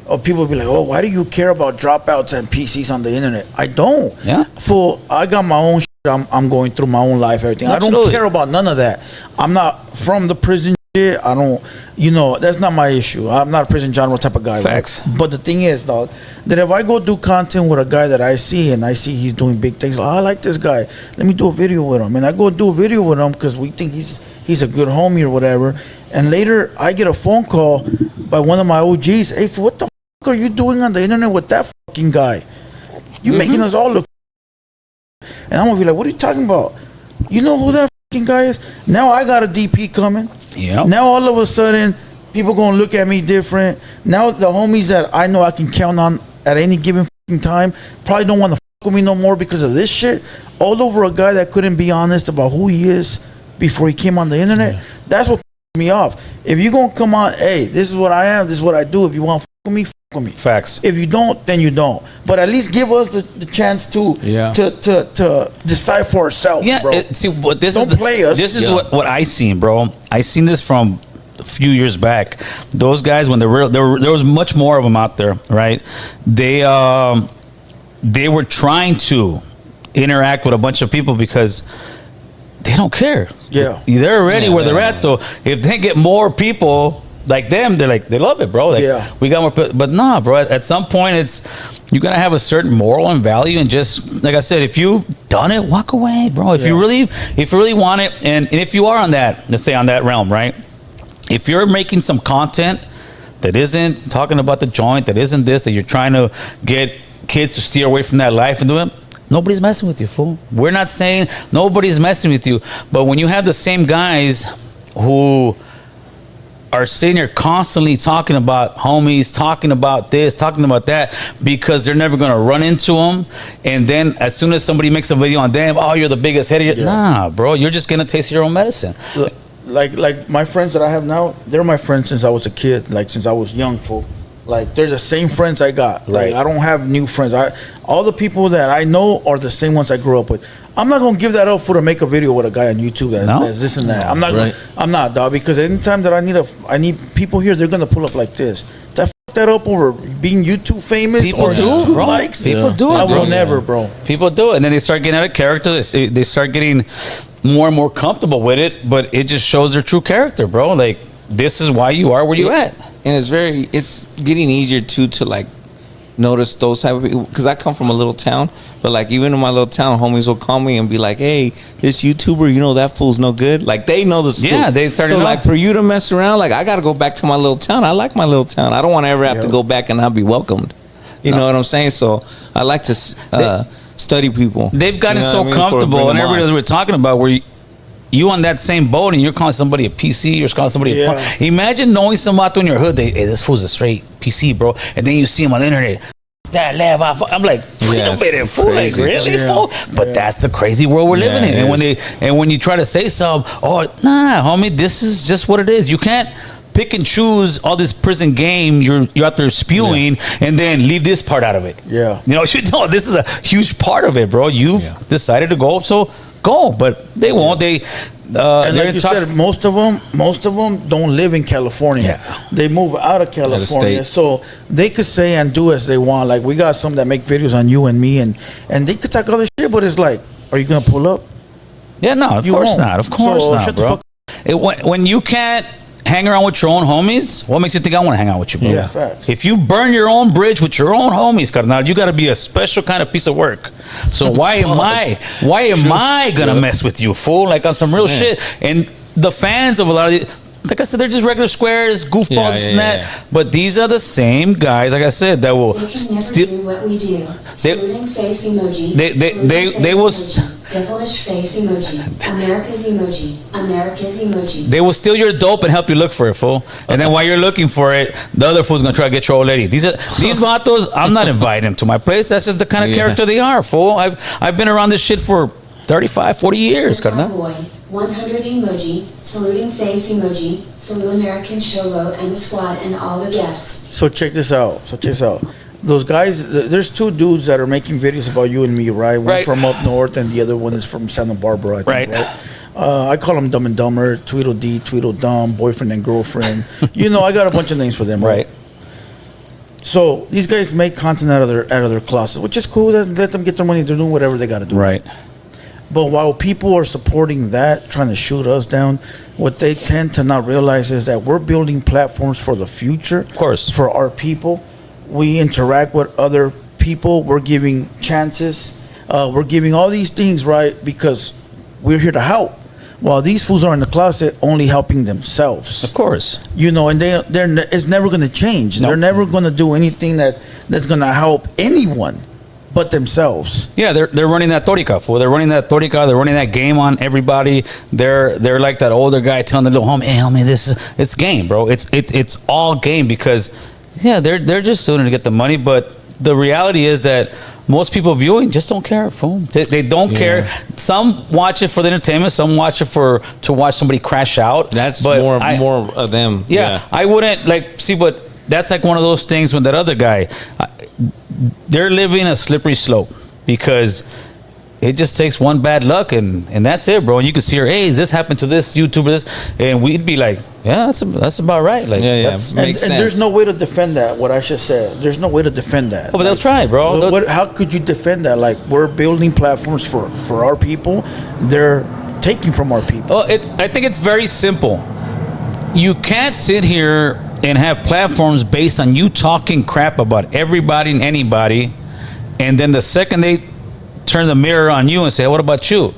or people be like, oh, why do you care about dropouts and PCs on the internet? I don't. Yeah. I got my own shit. I'm going through my own life, everything. Absolutely. I don't care about none of that. I'm not from the prison shit. I don't, that's not my issue. I'm not a prison genre type of guy. Facts. Right? But the thing is, dog, that if I go do content with a guy that I see and I see he's doing big things, like, oh, I like this guy. Let me do a video with him. And I go do a video with him because we think he's a good homie or whatever. And later I get a phone call by one of my OGs. Hey, what the fuck are you doing on the internet with that fucking guy? You making us all look. And I'm gonna be like, what are you talking about? You know who that fucking guy is? Now I got a DP coming. Yeah. Now all of a sudden, people gonna look at me different. Now the homies that I know I can count on at any given fucking time probably don't want to fuck with me no more because of this shit. All over a guy that couldn't be honest about who he is before he came on the internet. Yeah. That's what pisses me off. If you gonna come on, hey, this is what I am, this is what I do. If you want to fuck with me, fuck with me. Facts. If you don't, then you don't. But at least give us the chance to decide for ourselves, bro. See, but this don't play us. This is what I seen, bro. I seen this from a few years back. Those guys, when there was much more of them out there, right? They were trying to interact with a bunch of people because they don't care. Yeah, they're already where they're at. So if they get more people like them, they're like, they love it, bro. Like, we got more, but nah, bro. At some point, you gotta have a certain moral and value, and just like I said, if you've done it, walk away, bro. If you really want it, and if you are on that, let's say on that realm, right? If you're making some content that isn't talking about the joint, that isn't this, that you're trying to get kids to steer away from that life and do it, nobody's messing with you, fool. We're not saying nobody's messing with you, but when you have the same guys who are sitting here constantly talking about homies, talking about this, talking about that, because they're never going to run into them, and then as soon as somebody makes a video on them, oh, you're the biggest head. Nah, bro, you're just going to taste your own medicine. Like my friends that I have now, they're my friends since I was a kid, like since I was young, fool. Like they're the same friends I got. Like I don't have new friends. All the people that I know are the same ones I grew up with. I'm not gonna give that up for to make a video with a guy on YouTube that's this and that. I'm not. I'm not, dog. Because anytime that I need people here, they're gonna pull up like this. That fuck that up over being YouTube famous. People or do, YouTube bro. likes. People do it. I will never, bro. People do it, and then they start getting out of character. They start getting more and more comfortable with it. But it just shows their true character, bro. Like this is why you are where you at. And it's getting easier to like notice those type of people, because I come from a little town, but like even in my little town, homies will call me and be like, hey, this YouTuber, you know that fool's no good. Like they know the scoop. Yeah, they started. So like for you to mess around, like I got to go back to my little town. I like my little town. I don't want to ever have to go back and not be welcomed. You know what I'm saying? So I like to study people. They've gotten so comfortable, and everybody knows what we're talking about, where you on that same boat and you're calling somebody a PC, you're calling somebody a punk. Imagine knowing somebody in your hood, hey, this fool's a straight PC, bro, and then you see him on the internet. That laugh, I'm like, wait a minute, fool, like really, fool? But that's the crazy world we're living in. And when you try to say something, oh nah, homie, this is just what it is. You can't pick and choose all this prison game you're out there spewing and then leave this part out of it. You know, this is a huge part of it, bro. You've decided to go, so go, but they won't. And like you said, most of them don't live in California. They move out of California, so they could say and do as they want. Like we got some that make videos on you and me, and they could talk other shit, but it's like, are you gonna pull up? Yeah, no, of course not. Of course not, bro. When you can't hang around with your own homies, what makes you think I want to hang out with you, bro? If you burn your own bridge with your own homies, carnal, you got to be a special kind of piece of work. So why am I gonna mess with you, fool? Like on some real shit. And the fans of a lot of these, like I said, they're just regular squares, goofballs, and that. But these are the same guys, like I said, that will do what we do. Saluting face emoji. They will. Devilish face emoji. America's emoji. They will steal your dope and help you look for it, fool. And then while you're looking for it, the other fool's gonna try to get your old lady. These vatos, I'm not inviting them to my place. That's just the kind of character they are, fool. I've been around this shit for 35, 40 years, carnal. 100 emoji, saluting face emoji, salute American-CHOLO and the squad and all the guests. So check this out. Those guys, there's two dudes that are making videos about you and me, right? One's from up north and the other one is from Santa Barbara, I think, right? I call them Dumb and Dumber, Tweedledee, Tweedledum, Boyfriend and Girlfriend. You know, I got a bunch of names for them, right? So these guys make content out of their closet, which is cool. Let them get their money. They're doing whatever they got to do. Right. But while people are supporting that, trying to shoot us down, what they tend to not realize is that we're building platforms for the future. Of course. For our people. We interact with other people. We're giving chances. We're giving all these things, right? Because we're here to help. While these fools are in the closet only helping themselves. Of course. You know, and it's never going to change. Nope. They're never going to do anything that's going to help anyone but themselves. Yeah, they're running that torica. Fool. They're running that torica. They're running that game on everybody. They're like that older guy telling the little homie, "Hey, homie, it's game, bro. It's all game." Because yeah, they're just doing it to get the money. But the reality is that most people viewing just don't care. Fool. They don't care. Some watch it for the entertainment. Some watch it to watch somebody crash out. That's but more of them. Yeah, I wouldn't like see, but that's like one of those things when that other guy. They're living a slippery slope because it just takes one bad luck and that's it, bro. And you can see her, hey, this happened to this YouTuber, this, and we'd be like, yeah, that's about right. Like, makes sense. And there's no way to defend that. What I should say, there's no way to defend that. Oh, but they'll try, bro. How could you defend that? Like, we're building platforms for our people. They're taking from our people. Oh, I think it's very simple. You can't sit here and have platforms based on you talking crap about everybody and anybody, and then the second they turn the mirror on you and say, what about you?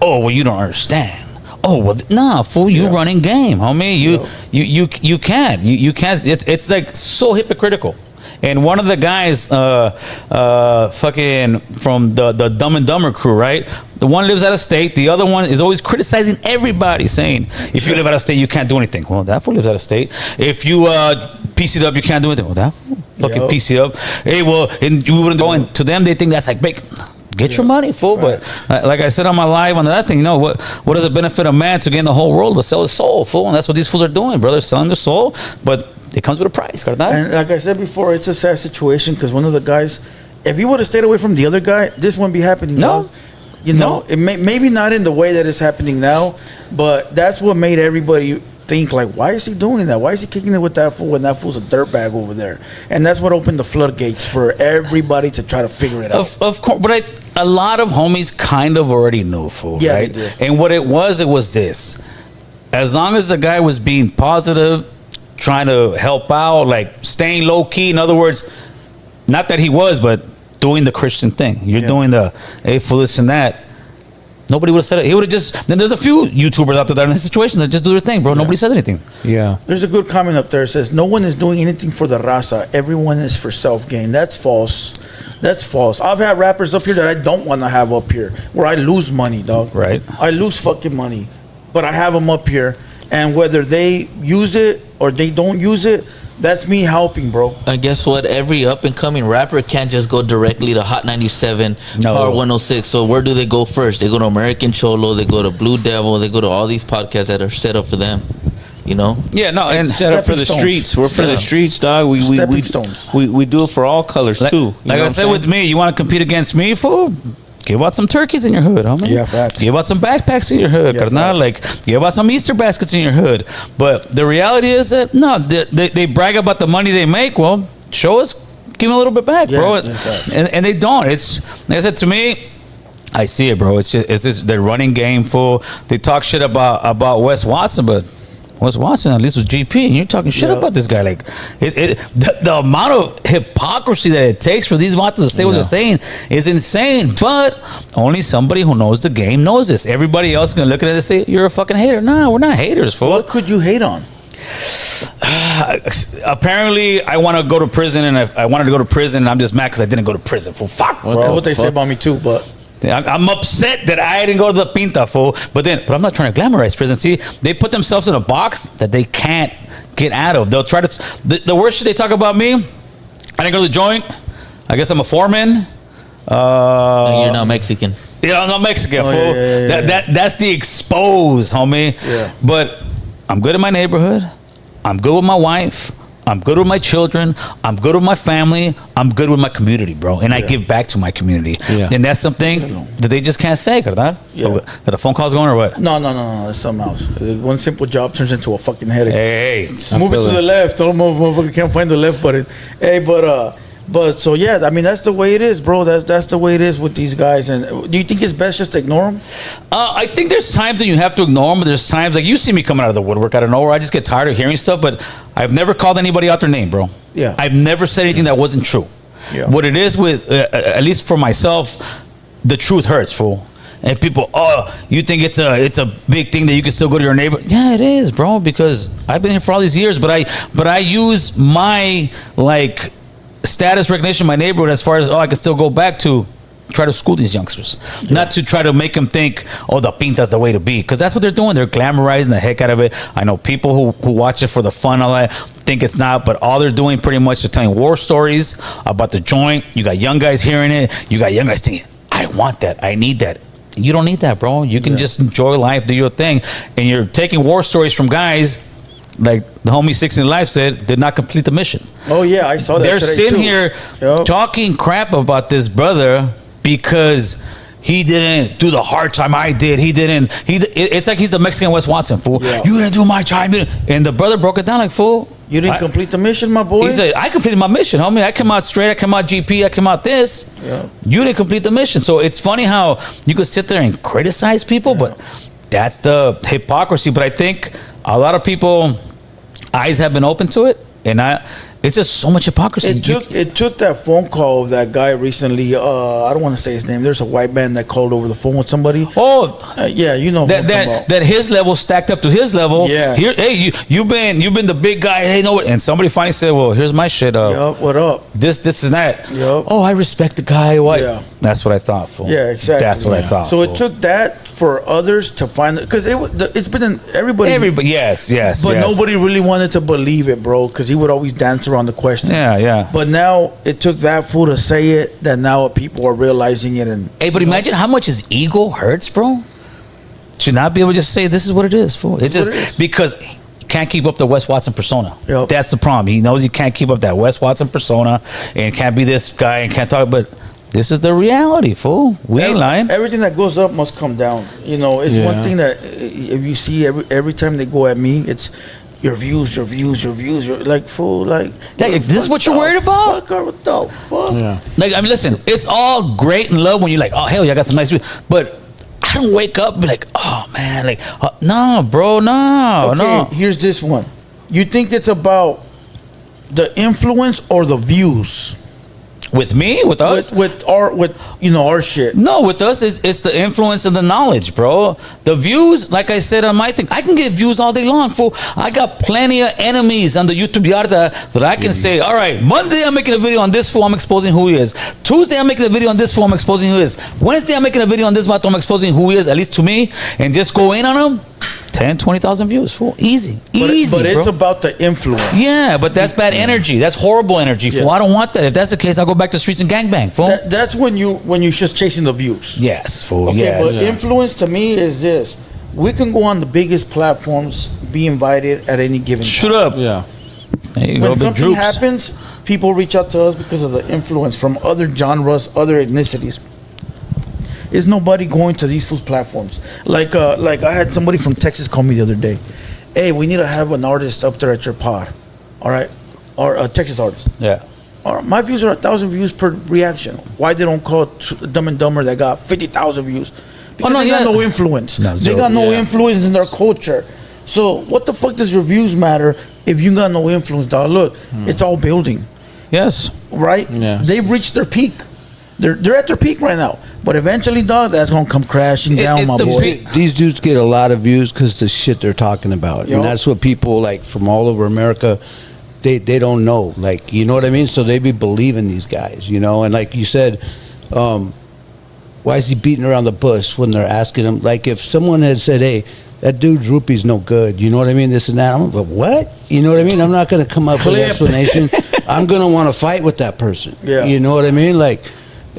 Oh, well, you don't understand. Oh, well, nah, fool, you running game, homie. You can't. You can't. It's like so hypocritical. And one of the guys, fucking from the Dumb and Dumber crew, right? The one lives out of state. The other one is always criticizing everybody, saying, if you live out of state, you can't do anything. Well, that fool lives out of state. If you PC'd up, you can't do anything. Well, that fool fucking PC'd up. Hey, well, and you wouldn't go. And to them, they think that's like big. Get your money, fool. Right. But like I said on my live on that thing, you know, what does it benefit a man to gain the whole world but sell his soul, fool? And that's what these fools are doing, brother. Selling their soul, but it comes with a price, carnal. And like I said before, it's a sad situation because one of the guys, if he would have stayed away from the other guy, this wouldn't be happening. No. Now. You know, it maybe not in the way that it's happening now, but that's what made everybody think, like, why is he doing that? Why is he kicking it with that fool when that fool's a dirtbag over there? And that's what opened the floodgates for everybody to try to figure it out. Of course, but a lot of homies kind of already knew, fool, right? They did. And what it was this. As long as the guy was being positive, trying to help out, like staying low key, in other words, not that he was, but doing the Christian thing. You're doing the, hey, fool, this and that. Nobody would have said it. He would have just. Then there's a few YouTubers out there that are in this situation that just do their thing, bro. Nobody says anything. Yeah. There's a good comment up there. It says, no one is doing anything for the raza. Everyone is for self-gain. That's false. That's false. I've had rappers up here that I don't want to have up here, where I lose money, dog. Right. I lose fucking money. But I have them up here. And whether they use it or they don't use it, that's me helping, bro. And guess what? Every up-and-coming rapper can't just go directly to Hot 97, Power 106. So where do they go first? They go to American-Cholo, they go to Blue Devil, they go to all these podcasts that are set up for them. You know? Yeah, no, and set up for the streets. We're for the streets, dog. We do it for all colors too. Like I said with me, you want to compete against me, fool? Give out some turkeys in your hood, homie. Yeah, facts. Give out some backpacks in your hood, carnal. Like, give out some Easter baskets in your hood. But the reality is that, no, they brag about the money they make. Well, show us, give them a little bit back, bro. And they don't. It's, like I said, to me, I see it, bro. It's just their running game, fool. They talk shit about Wes Watson, but Wes Watson at least was GP, and you're talking shit about this guy. Like, the amount of hypocrisy that it takes for these Watsons to say what they're saying is insane. But only somebody who knows the game knows this. Everybody else is gonna look at it and say, "You're a fucking hater." Nah, we're not haters, fool. What could you hate on? Apparently, I want to go to prison, and I wanted to go to prison, and I'm just mad because I didn't go to prison. Fool, fuck, bro. That's what they say about me too, but. I'm upset that I didn't go to the Pinta, fool. But I'm not trying to glamorize prison. See, they put themselves in a box that they can't get out of. They'll try to. The worst shit they talk about me. I didn't go to the joint. I guess I'm a foreman. You're not Mexican. Yeah, I'm not Mexican, fool. Yeah. That's the expose, homie. Yeah. But I'm good in my neighborhood. I'm good with my wife. I'm good with my children. I'm good with my family. I'm good with my community, bro. And I give back to my community. Yeah. And that's something that they just can't say, ¿verdad? Yeah. Are the phone calls going or what? No. That's something else. One simple job turns into a fucking headache. Hey. Move it to the left. Don't motherfucker can't find the left button. Hey, but so yeah, I mean that's the way it is, bro. That's the way it is with these guys. And do you think it's best just to ignore them? I think there's times that you have to ignore them, but there's times like you see me coming out of the woodwork. I don't know where I just get tired of hearing stuff. But I've never called anybody out their name, bro. Yeah. I've never said anything that wasn't true. Yeah. What it is with, at least for myself, the truth hurts, fool. And people, you think it's a big thing that you can still go to your neighbor? Yeah, it is, bro. Because I've been here for all these years, but I use my like status recognition in my neighborhood as far as I can still go back to try to school these youngsters, not to try to make them think the pinta's the way to be, because that's what they're doing. They're glamorizing the heck out of it. I know people who watch it for the fun, all that, think it's not, but all they're doing pretty much is telling war stories about the joint. You got young guys hearing it. You got young guys thinking, I want that, I need that. You don't need that, bro. You can just enjoy life, do your thing. And you're taking war stories from guys like the homie 16 Life said, did not complete the mission. Oh yeah, I saw that. They're sitting here talking crap about this brother because he didn't do the hard time I did. It's like he's the Mexican Wes Watson, fool. Yeah. You didn't do my time. And the brother broke it down like, fool, you didn't complete the mission, my boy. He said, I completed my mission, homie. I came out straight. I came out GP. I came out this. Yeah. You didn't complete the mission. So it's funny how you could sit there and criticize people, but that's the hypocrisy. But I think a lot of people eyes have been open to it, and it's just so much hypocrisy. It took that phone call of that guy recently. I don't want to say his name. There's a white man that called over the phone with somebody. Yeah, you know that his level stacked up to his level. Yeah. Here, hey, you've been the big guy. Hey, no, and somebody finally said, "Well, here's my shit. What up? This and that. Yep. Oh, I respect the guy. What? Yeah. That's what I thought. Fool. Yeah, exactly. That's what I thought. So it took that for others to find it, because it's been in everybody. Yes. But nobody really wanted to believe it, bro, because he would always dance around the question. Yeah. But now it took that fool to say it that now people are realizing it. And but imagine how much his ego hurts, bro. To not be able to just say this is what it is, fool. It's just because he can't keep up the Wes Watson persona. Yep. That's the problem. He knows he can't keep up that Wes Watson persona and can't be this guy and can't talk. But this is the reality, fool. We ain't lying. Everything that goes up must come down. You know, it's one thing that if you see every time they go at me, it's your views. You're like, fool, like this is what you're worried about? What the fuck? Yeah. Like, I mean, listen, it's all great and love when you're like, oh, hell yeah, I got some nice views. But I don't wake up and be like, oh, man, like, no, bro, no, no. Here's this one. You think it's about the influence or the views? With me? With us? With our shit. No, with us, it's the influence and the knowledge, bro. The views, like I said on my thing, I can get views all day long, fool. I got plenty of enemies on the YouTube Yarda that I can say, all right, Monday I'm making a video on this fool, I'm exposing who he is. Tuesday I'm making a video on this fool, I'm exposing who he is. Wednesday I'm making a video on this vato, I'm exposing who he is, at least to me, and just go in on him. 10, 20,000 views, fool. Easy. But it's about the influence. Yeah, but that's bad energy. That's horrible energy, fool. I don't want that. If that's the case, I'll go back to the streets and gangbang, fool. That's when you're just chasing the views. Yes, fool. Okay, yes. But influence to me is this. We can go on the biggest platforms, be invited at any given time. Shut up. Yeah. When something happens, people reach out to us because of the influence from other genres, other ethnicities. Is nobody going to these fools' platforms? Like I had somebody from Texas call me the other day. Hey, we need to have an artist up there at your pod. All right? Or a Texas artist. Yeah. Or my views are 1,000 views per reaction. Why they don't call Dumb and Dumber that got 50,000 views? Because they got no influence. They got no influence in their culture. So what the fuck does your views matter if you got no influence, dog? Look, it's all building. Yes. Right? Yeah. They've reached their peak. They're at their peak right now, but eventually, dog, that's gonna come crashing down, my boy. These dudes get a lot of views because the shit they're talking about, and that's what people like from all over America, they don't know, like, you know what I mean? So they be believing these guys, you know. And like you said, why is he beating around the bush when they're asking him? Like, if someone had said, hey, that dude's rupee's no good, you know what I mean? This and that. I'm like, what? You know what I mean? I'm not gonna come up with an explanation. I'm gonna want to fight with that person. Yeah. You know what I mean? Like.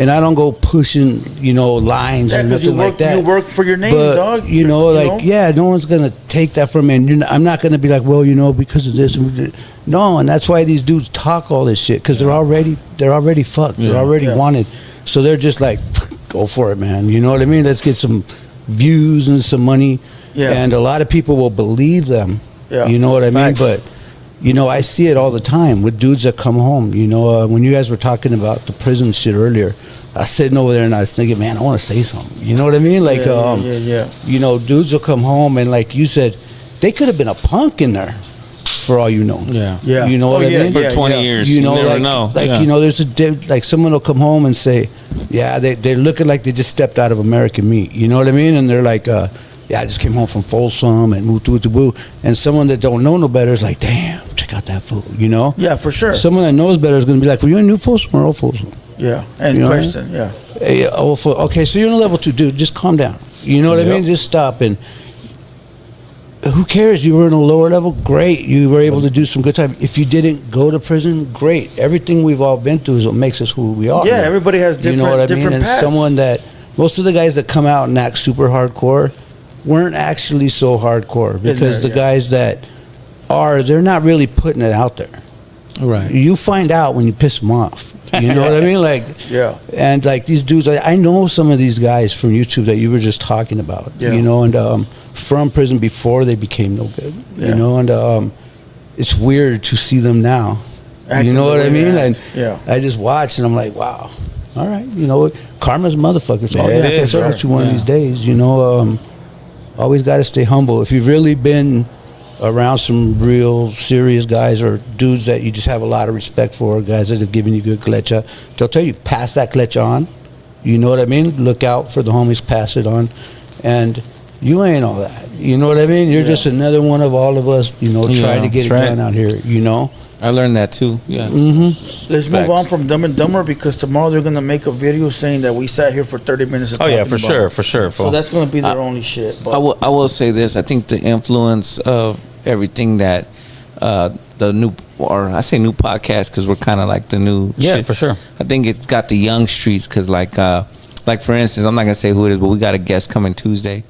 and I don't go pushing, you know, lines or nothing like that. You work for your name, but, dog. You know, like, yeah, no one's gonna take that from me. And I'm not gonna be like, well, you know, because of this. No, and that's why these dudes talk all this shit, because they're already fucked. They're already wanted. So they're just like, go for it, man. You know what I mean? Let's get some views and some money. Yeah. And a lot of people will believe them. Yeah. You know what I mean? But, you know, I see it all the time with dudes that come home. You know, when you guys were talking about the prison shit earlier, I was sitting over there and I was thinking, man, I want to say something. You know what I mean? Like, you know, dudes will come home and, like you said, they could have been a punk in there for all you know. Yeah. You know what I mean? For 20 years. You know, never like, know. You know, there's like someone will come home and say, yeah, they're looking like they just stepped out of American Meat. You know what I mean? And they're like, yeah, I just came home from Folsom and woo. And someone that don't know no better is like, damn, check out that food, you know? Yeah, for sure. Someone that knows better is going to be like, were you in New Folsom or Old Folsom? Yeah, and you know question, I mean? Hey, okay, so you're in a level 2, dude, just calm down. You know what I mean? Just stop. And who cares? You were in a lower level, great. You were able to do some good time. If you didn't go to prison, great. Everything we've all been through is what makes us who we are. Yeah, everybody has different, you know what I mean? And paths. someone that, most of the guys that come out and act super hardcore weren't actually so hardcore, because the guys that are, they're not really putting it out there. Right. You find out when you piss them off. You know what I mean? Like, and like these dudes, I know some of these guys from YouTube that you were just talking about. You know, and from prison before they became no good. You know, and it's weird to see them now. You know what I mean? And I just watch and I'm like, wow. All right, you know what? Karma's a motherfucker. So I'll catch up with you one of these days. You know, always got to stay humble. If you've really been around some real serious guys or dudes that you just have a lot of respect for, guys that have given you good klecha, they'll tell you, pass that klecha on. You know what I mean? Look out for the homies, pass it on. And you ain't all that. You know what I mean? You're just another one of all of us, you know, trying to get it done out here, you know? I learned that too. Yeah. Let's move on from Dumb and Dumber, because tomorrow they're gonna make a video saying that we sat here for 30 minutes. Oh yeah, for sure. So that's gonna be their only shit. But I will say this: I think the influence of everything that the new, or I say new podcast because we're kind of like the new. Yeah, shit. for sure. I think it's got the young streets because like for instance, I'm not gonna say who it is, but we got a guest coming Tuesday.